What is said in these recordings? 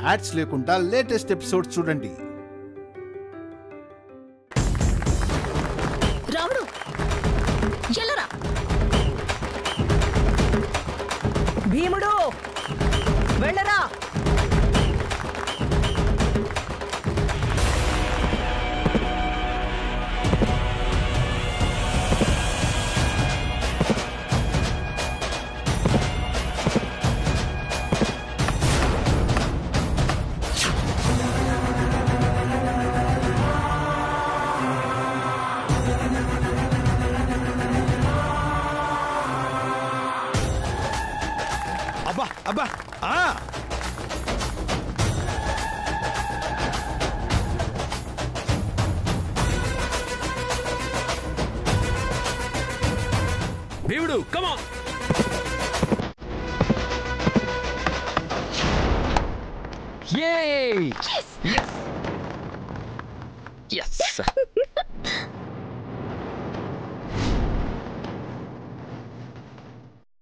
Ads లేకుండా latest episode చూడండి. రాముడు ఎల్లరా, భీముడు వెళ్ళరా. అబ్బా భీముడు come on. Yay! Yes! Yes!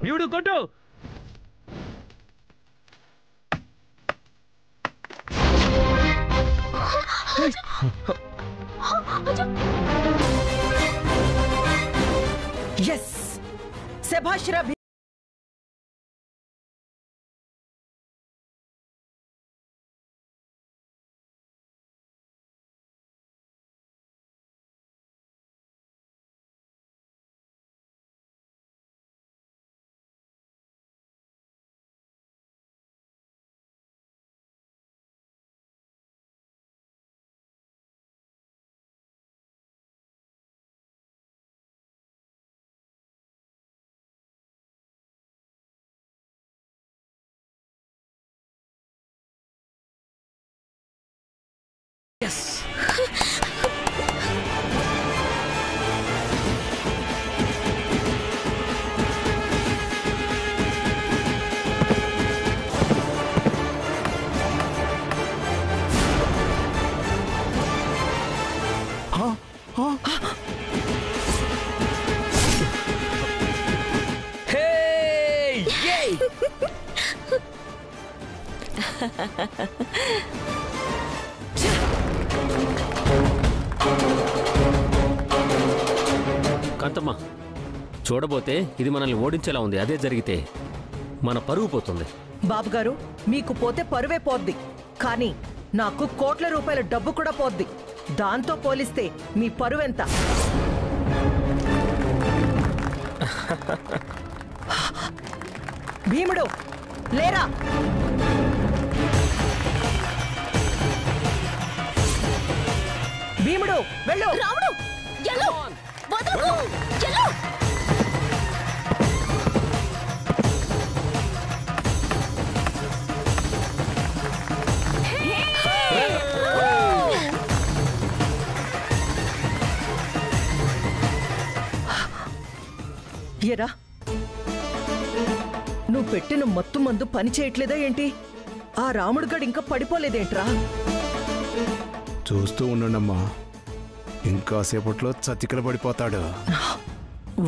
భీముడు కొట్టు. Yes! శభాష్ రా. Yes! Hey! Yay! కాంతమ్మ, చూడబోతే ఇది మనల్ని ఓడించేలా ఉంది. అదే జరిగితే మన పరువు పోతుంది. బాబుగారు, మీకు పోతే పరువే పోద్ది, కానీ నాకు కోట్ల రూపాయల డబ్బు కూడా పోద్ది. దాంతో పోలిస్తే మీ పరువెంత? భీముడు లేరా. భీముడు వెళ్ళు. రాముడు ఎల్లు, వదలకు, ఎల్లు. ఎరా, నువ్వు పెట్టిన మత్తు మందు పని చేయట్లేదా ఏంటి? ఆ రాముడు గడు ఇంకా పడిపోలేదేంట్రా? చూస్తూ ఉండండమ్మా, ఇంకాసేపట్లో చతికిల పడిపోతాడు.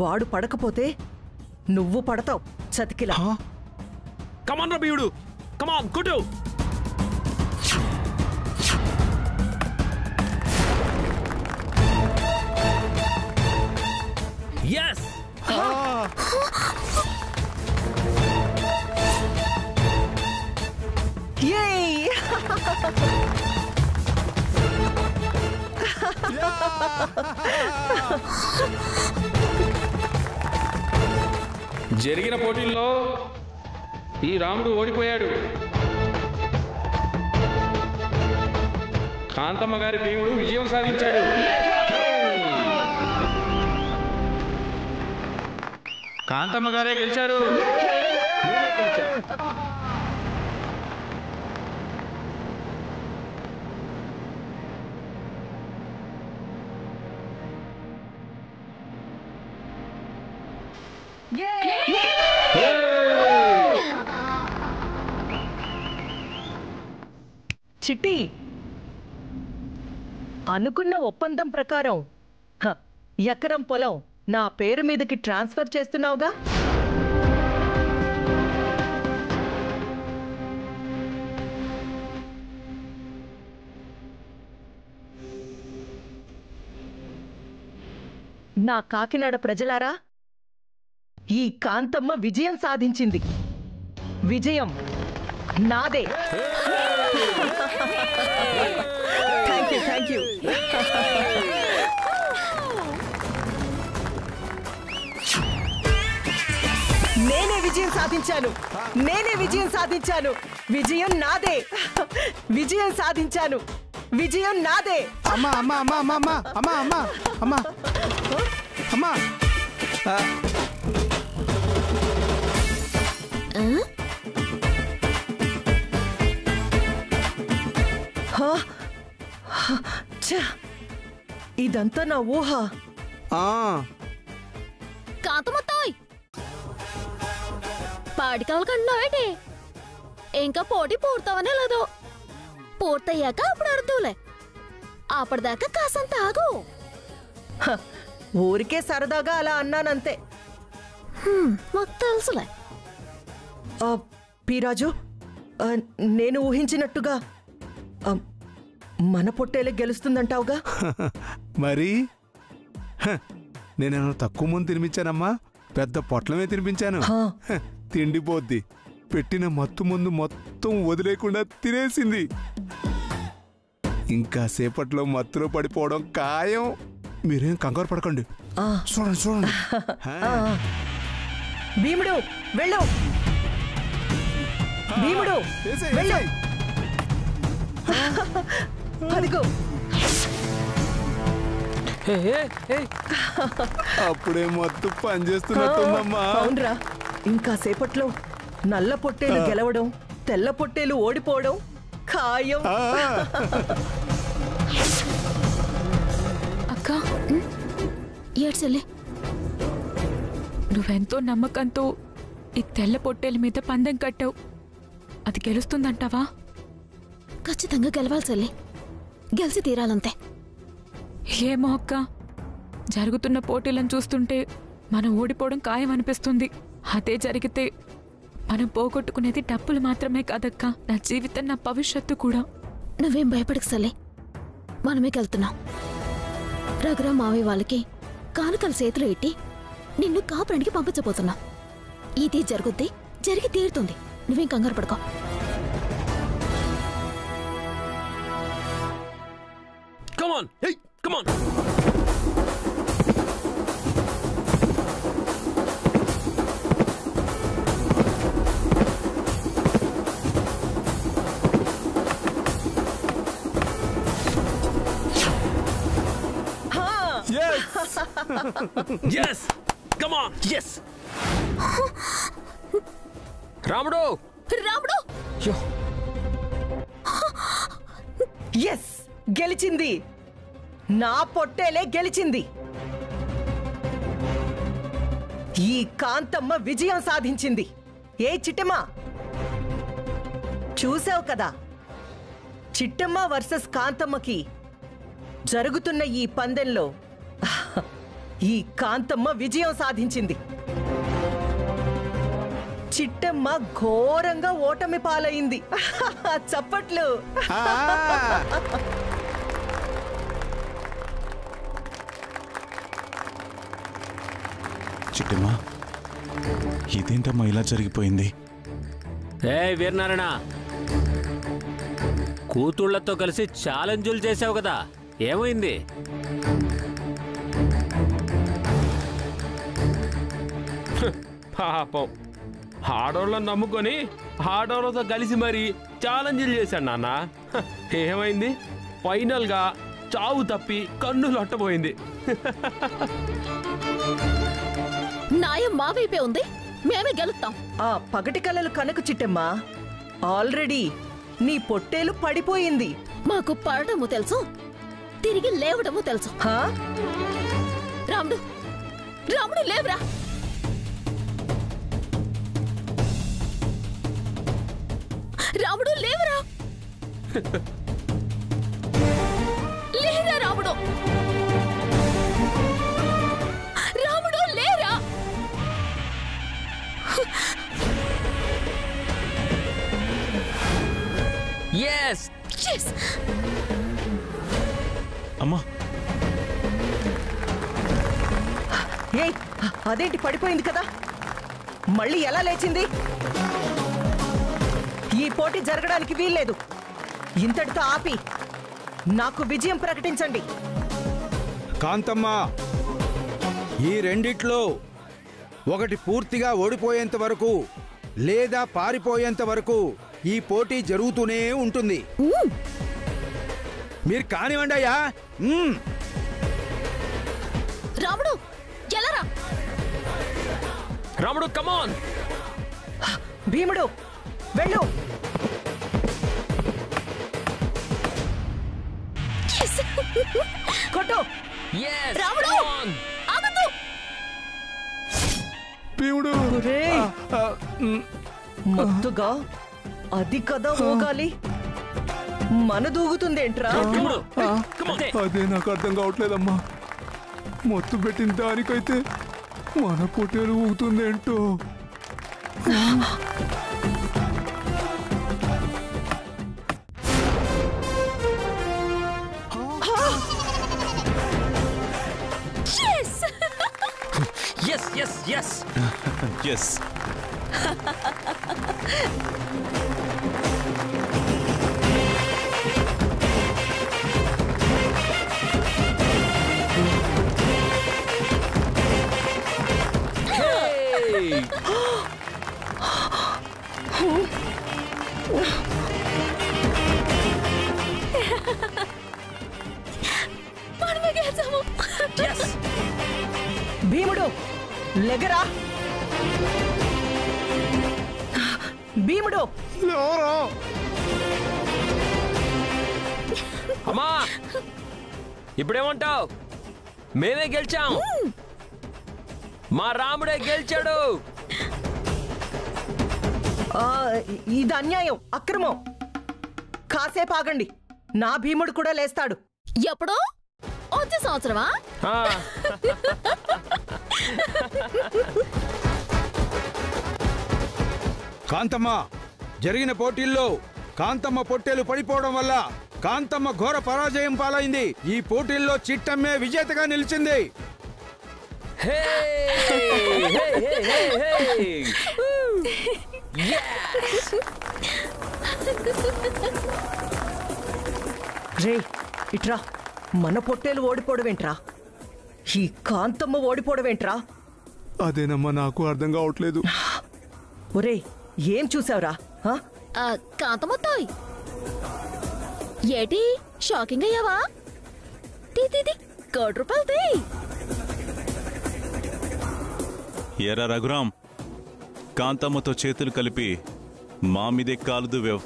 వాడు పడకపోతే నువ్వు పడతావు చతికిలా. Come on, భీముడు, come on, కొట్టు. Yes! Yay! జరిగిన పోటీల్లో ఈ రాముడు ఓడిపోయాడు. కాంతమ్మ గారి భీముడు విజయం సాధించాడు. కాంతమ్మ గారే గెలిచారు. చిట్టి, అనుకున్న ఒప్పందం ప్రకారం ఎకరం పొలం నా పేరు మీదకి ట్రాన్స్ఫర్ చేస్తున్నావుగా? నా కాకినాడ ప్రజలారా, ఈ కాంతమ్మ విజయం సాధించింది. విజయం నాదే. Thank you. నేనే విజయం సాధించాను. విజయం నాదే. విజయం సాధించాను. విజయం నాదే. అమ్మా అమ్మా అమ్మా అమ్మా అమ్మా అమ్మా అమ్మా అమ్మా ఇదంతా నా ఊహ. కాంతమ్మతోయ్ పాడికలు కన్నావేటి? ఇంకా పోటీ పూర్తవనే లేదు. పూర్తయ్యాక అప్పుడు అర్థంలే. అప్పటిదాకా కాసంత ఆగు. ఊరికే సరదాగా అలా అన్నానంతే. మాకు తెలుసులే. పీరాజు, నేను ఊహించినట్టుగా మన పొట్టేలే గెలుస్తుందంటావుగా? మరి నేనేమో తక్కువ ముందు తినిపించానమ్మా, పెద్ద పొట్లమే తినిపించాను. తిండిపోద్ది. పెట్టిన మత్తు ముందు మొత్తం వదిలేకుండా తినేసింది. ఇంకా సేపట్లో మత్తులో పడిపోవడం ఖాయం. మీరేం కంగారు పడకండి. చూడండి. భీముడు వెళ్ళు. భీముడు వెళ్ళు. అదిగో. అప్పుడే మత్తు పనిచేస్తున్నట్టుందమ్మా. అవునరా, ఇంకా సేపట్లో నల్ల పొట్టేలు గెలవడం, తెల్ల పొట్టేలు ఓడిపోవడం ఖాయం. అక్క, ఏడ్చలే. నువ్వెంతో నమ్మకంతో ఈ తెల్ల పొట్టేల మీద పందెం కట్టావు. అది గెలుస్తుందంటావా? ఖచ్చితంగా గెలవాల్సలే. గెలిచి తీరాలంతే. ఏమో అక్క, జరుగుతున్న పోటీలను చూస్తుంటే మనం ఓడిపోవడం ఖాయం అనిపిస్తుంది. అదే జరిగితే మనం పోగొట్టుకునేది డబ్బులు మాత్రమే కాదక్క, నా జీవితం, నా భవిష్యత్తు కూడా. నువ్వేం భయపడకు సలే. మనమే వెళ్తున్నాం. రఘురాం మావయ్య వాళ్ళకి కానుకల చేతులు ఎట్టి నిన్ను కాపురానికి పంపించబోతున్నాం. ఇది జరుగుద్ది, జరిగి తీరుతుంది. నువ్వేం కంగారు పడుకో. Come on! Hey, come on! Yes! Come on! Yes! రాముడు! రాముడు! ఎస్, గెలిచింది. నా పొట్టేలే గెలిచింది. ఈ కాంతమ్మ విజయం సాధించింది. ఏ చిట్టమ్మ, చూసావు కదా, చిట్టమ్మ వర్సెస్ కాంతమ్మకి జరుగుతున్న ఈ పందెంలో ఈ కాంతమ్మ విజయం సాధించింది. చిట్టమ్మ ఘోరంగా ఓటమి పాలైంది. చప్పట్లు. చిట్టమ్మా, ఇదేంటమ్మా ఇలా జరిగిపోయింది? వీరనారాయణ, కూతుళ్లతో కలిసి ఛాలెంజులు చేసావు కదా, ఏమైంది? పాపం, ఆడోళ్ళని నమ్ముకొని ఆడోళ్ళతో కలిసి మరి ఛాలెంజ్లు చేశాడు నాన్న. ఏమైంది? ఫైనల్గా చావు తప్పి కన్నులు అట్టబోయింది. న్యాయం మా వైపే ఉంది. మేమే గెలుస్తాం. ఆ పగటి కలలు కనకు చిట్టమ్మా. ఆల్రెడీ నీ పొట్టేలు పడిపోయింది. మాకు పడటము తెలుసు, తిరిగి లేవడము తెలుసు. రాముడు, రాముడు లేవురా. రాముడు లేవురా. లేరా రాముడు. రాముడు లేరా. yes yes అమ్మా, ఏయ్, అదేంటి పడిపోయింది కదా, మళ్ళీ ఎలా లేచింది? ఈ పోటీ జరగడానికి వీల్లేదు. ఇంతటితో ఆపి నాకు విజయం ప్రకటించండి. కాంతమ్మ, ఈ రెండిట్లో ఒకటి పూర్తిగా ఓడిపోయేంత వరకు లేదా పారిపోయేంత వరకు ఈ పోటీ జరుగుతూనే ఉంటుంది. మీరు కానివ్వండి అయ్యా. రాముడు ఎలారా? రాముడు కమాన్. భీముడు వెళ్ళు. కొట్టు. రాముడు ఆగదు. భీముడు మత్తుగా అది కదా ఊగాలి, మన దూగుతుందేంట్రా? అదే నాకు అర్థం కావట్లేదమ్మా. మొత్తం పెట్టిన దానికైతే మన పొట్టేలు ఊగుతుందేంటో. Yes yes yes yes. భీముడు లెగరా. భీముడు అమ్మా, ఇప్పుడేమంటావు? మేమే గెలిచాం. మా రాముడే గెలిచాడు. ఇది అన్యాయం, అక్రమం. కాసేపు ఆగండి, నా భీముడు కూడా లేస్తాడు. ఎప్పుడో వచ్చే సంవత్సరమా? కాంతమ్మ, జరిగిన పోటీల్లో కాంతమ్మ పొట్టేలు పడిపోవడం వల్ల కాంతమ్మ ఘోర పరాజయం పాలైంది. ఈ పోటీల్లో చిట్టమ్మే విజేతగా నిలిచింది. రే ఇట్రా, మన పొట్టేలు ఓడిపోవడమేంట్రా? ఈ కాంతమ్మ ఓడిపోవడమేంట్రా? అదేనమ్మా నాకు అర్థం కావట్లేదు. ఒరే, ఏం చూసావురా? కాంతమొత్తాయ్ ఏటి షాకింగ్ అయ్యావా? తీ ₹1,00,00,000 ఎరా రఘురాం, కాంతమ్మతో చేతులు కలిపి మా మీదే కాలు దువ్వావు.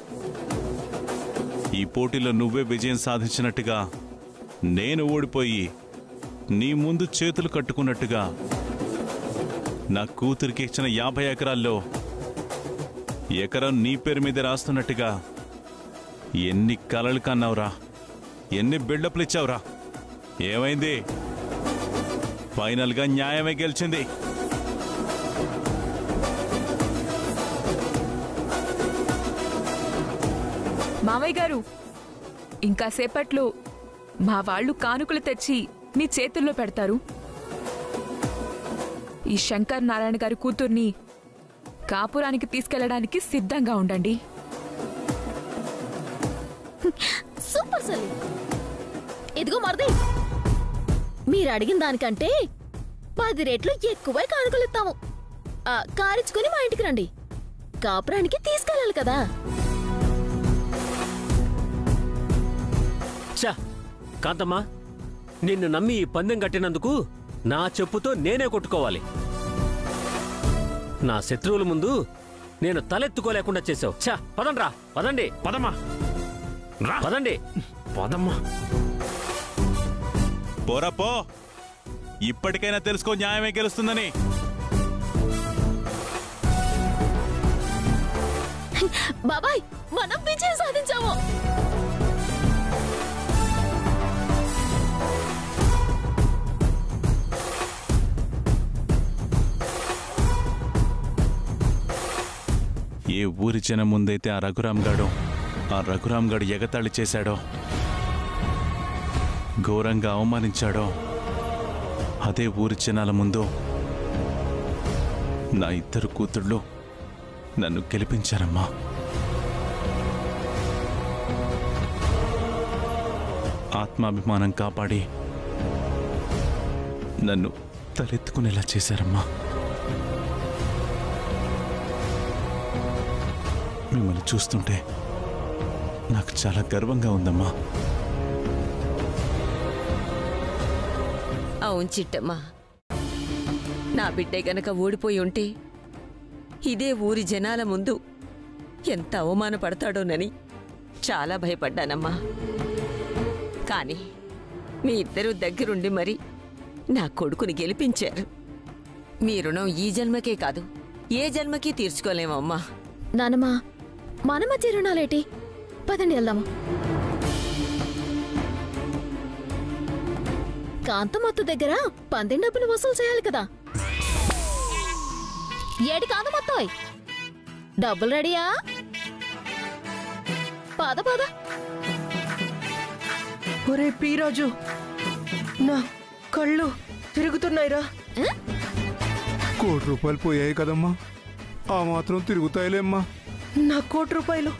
ఈ పోటీలో నువ్వే విజయం సాధించినట్టుగా నేను ఓడిపోయి నీ ముందు చేతులు కట్టుకున్నట్టుగా నా కూతురికి ఇచ్చిన 50 ఎకరాల్లో ఎకరం నీ పేరు మీద రాస్తున్నట్టుగా ఎన్ని కలలు కన్నావురా, ఎన్ని బిల్డప్లు ఇచ్చావురా. ఏమైంది? ఫైనల్గా న్యాయమే గెలిచింది. మావయ్య గారు, ఇంకా సేపట్లో మా వాళ్ళు కానుకలు తెచ్చి మీ చేతుల్లో పెడతారు. ఈ శంకర్ నారాయణ గారి కూతుర్ని కాపురానికి తీసుకెళ్లడానికి సిద్ధంగా ఉండండి. సూపర్ సలి. ఇదిగో మరిది, మీరు అడిగిన దానికంటే 10 రెట్లు ఎక్కువై కానుకలు ఇస్తాము. కారిచ్చుకుని మా ఇంటికి రండి. కాపురానికి తీసుకెళ్ళాలి కదా. చా కాంతమ్మా, నిన్ను నమ్మి ఈ పందెం కట్టినందుకు నా చెప్పుతో నేనే కొట్టుకోవాలి. నా శత్రువుల ముందు నేను తలెత్తుకోలేకుండా చేసావు. చా పదండ్రా, పదండి. పదమ్మా, పదండి. పదమ్మా. పోరా పో. ఇప్పటికైనా తెలుసుకో న్యాయమే గెలుస్తుందని. బాబాయ్, మనం విజయం సాధించాము. ఏ ఊరి జనం ముందైతే ఆ రఘురాం గాడు ఎగతాళి చేశాడో, ఘోరంగా అవమానించాడో, అదే ఊరి జనాల ముందు నా ఇద్దరు కూతుళ్ళు నన్ను గెలిపించారమ్మా. ఆత్మాభిమానం కాపాడి నన్ను తలెత్తుకునేలా చేశారమ్మా. మిమ్మల్ని చూస్తుంటే నాకు చాలా గర్వంగా ఉందమ్మా. అవును చిట్టమ్మా, నా బిడ్డే గనక ఓడిపోయి ఉంటే ఇదే ఊరి జనాల ముందు ఎంత అవమానపడతాడోనని చాలా భయపడ్డానమ్మా. కానీ మీ ఇద్దరూ దగ్గరుండి మరి నా కొడుకుని గెలిపించారు. మీ రుణం ఈ జన్మకే కాదు, ఏ జన్మకి తీర్చుకోలేమమ్మా. నానమ్మా, మన మధ్య రుణాలేటి? పదండి వెళ్దాము. కాంతమొత్తు దగ్గర పందెం డబ్బులు వసూలు చేయాలి కదా. ఏడి కాంతమొత్తోయ్, డబ్బులు రెడీయా? పద పద. ఒరే పీరాజు, నా కళ్ళు తిరుగుతున్నాయిరా. ₹1,00,00,000 పోయాయి కదమ్మా, ఆ మాత్రం తిరుగుతాయిలేమ్మా. నా ₹1,00,00,000,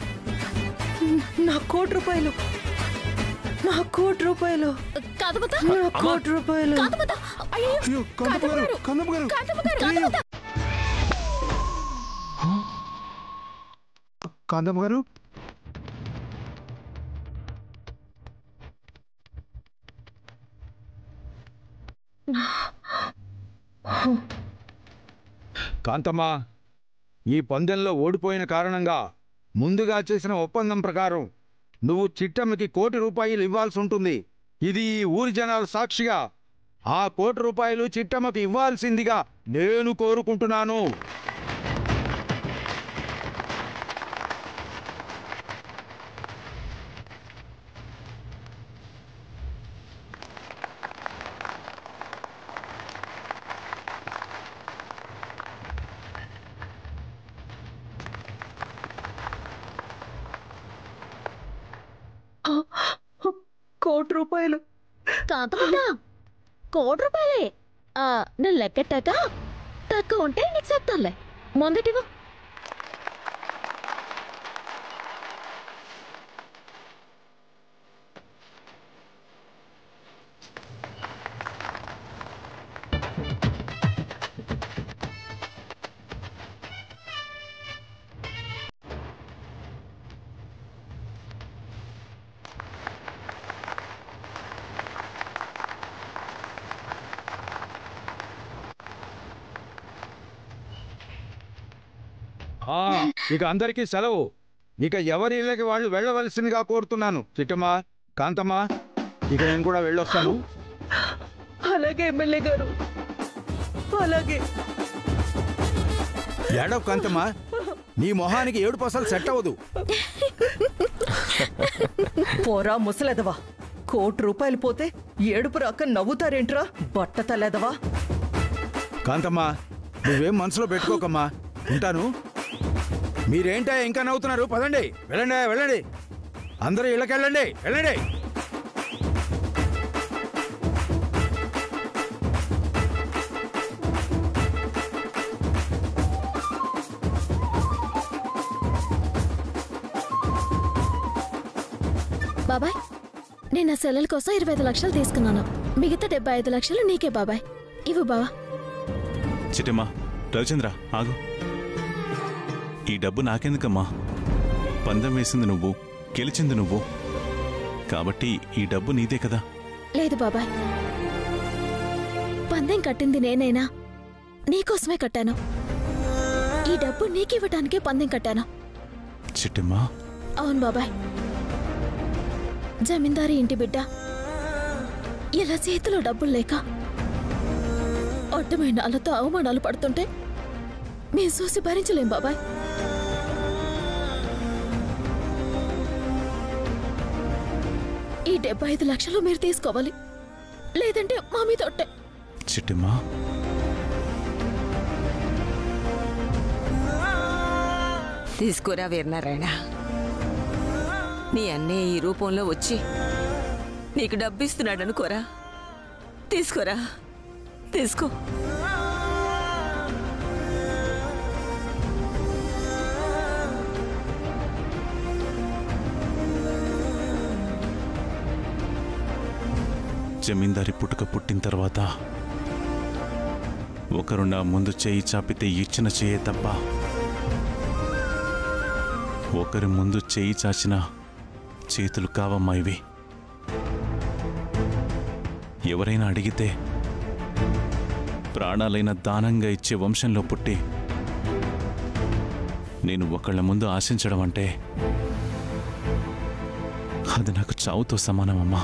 నా ₹1,00,00,000, నా ₹1,00,00,000, కాంతమొత్త, నా ₹1,00,00,000. కాంతమొత్త, అయ్యో, అయ్యో, కాంతమ్మ గారు, కాంతమ్మ గారు. కాంతమొత్త. కాంతమ్మ గారు, కాంతమ్మా, ఈ పందెంలో ఓడిపోయిన కారణంగా ముందుగా చేసిన ఒప్పందం ప్రకారం నువ్వు చిట్టమ్మకి ₹1,00,00,000 ఇవ్వాల్సి ఉంటుంది. ఇది ఈ ఊరి జనాల సాక్షిగా ఆ ₹1,00,00,000 చిట్టమ్మకి ఇవ్వాల్సిందిగా నేను కోరుకుంటున్నాను. ₹1,00,00,000. కాంతమొత్త, ₹1,00,00,000. నేను లెక్కెట్టాక తక్కువ ఉంటే నీకు చెప్తానులే. మొదటివో ఇక అందరికీ సెలవు. ఇక ఎవరి ఇళ్ళకి వాళ్ళు వెళ్ళవలసిందిగా కోరుతున్నాను. చిట్టమ్మా, కాంతమ్మా, ఇక నేను కూడా వెళ్ళొస్తాను. అలాగే ఎమ్మెల్యే గారు, అలాగే. ఏడవ కాంతమ్మా, నీ మొహానికి ఏడుపు అసలు సెట్ అవ్వదు. పోరా ముసలెదవా, ₹1,00,00,000 పోతే ఏడుపు రాక నవ్వుతారేంట్రా బట్ట తలెదవా. కాంతమ్మా, నువ్వేం మనసులో పెట్టుకోకమ్మా, ఉంటాను. మీరేంటా ఇంకా నవ్వుతున్నారు? పదండి, వెళ్ళండి వెళ్ళండి, అందరూ ఇళ్ళకెళ్ళండి, వెళ్ళండి. బాబాయ్, నేను ఆ సెల్లెల కోసం 25 లక్షలు తీసుకున్నాను. మిగతా 75 లక్షలు నీకే బాబాయ్. ఇవ్వు బావా. చిట్టమ్మా, రవిచంద్ర ఆగు. ఈ డబ్బు నాకెందుకమ్మా? పందెం వేసింది నువ్వు, గెలిచింది నువ్వు, కాబట్టి ఈ డబ్బు నీదే కదా. లేదు బాబాయ్, పందెం కట్టింది నేనైనా నీకోసమే కట్టాను. ఈ డబ్బు నీకివ్వటానికే పందెం కట్టాను. చిట్టమ్మా. అవును బాబాయ్, జమీందారీ ఇంటి బిడ్డ ఇలా చేతిలో డబ్బులు లేక అడ్డమైన అలతో అవమానాలు పడుతుంటే మేము చూసి భరించలేం బాబాయ్. ఈ 75 లక్షలు మీరు తీసుకోవాలి, లేదంటే మా మీద ఒట్టే. చిట్టమ్మా, తీసుకురా వీరనారాయణ, నీ అన్నయ్య ఈ రూపంలో వచ్చి నీకు డబ్బిస్తున్నాడనుకోరా. తీసుకోరా, తీసుకో. జమీందారి పుట్టుక పుట్టిన తర్వాత ఒకరు నా ముందు చేయి చాపితే ఇచ్చిన చేయే తప్ప ఒకరి ముందు చేయి చాచిన చేతులు కావమ్మా ఇవి. ఎవరైనా అడిగితే ప్రాణాలైన దానంగా ఇచ్చే వంశంలో పుట్టి నేను ఒకళ్ళ ముందు ఆశించడం అంటే అది నాకు చావుతో సమానమమ్మా.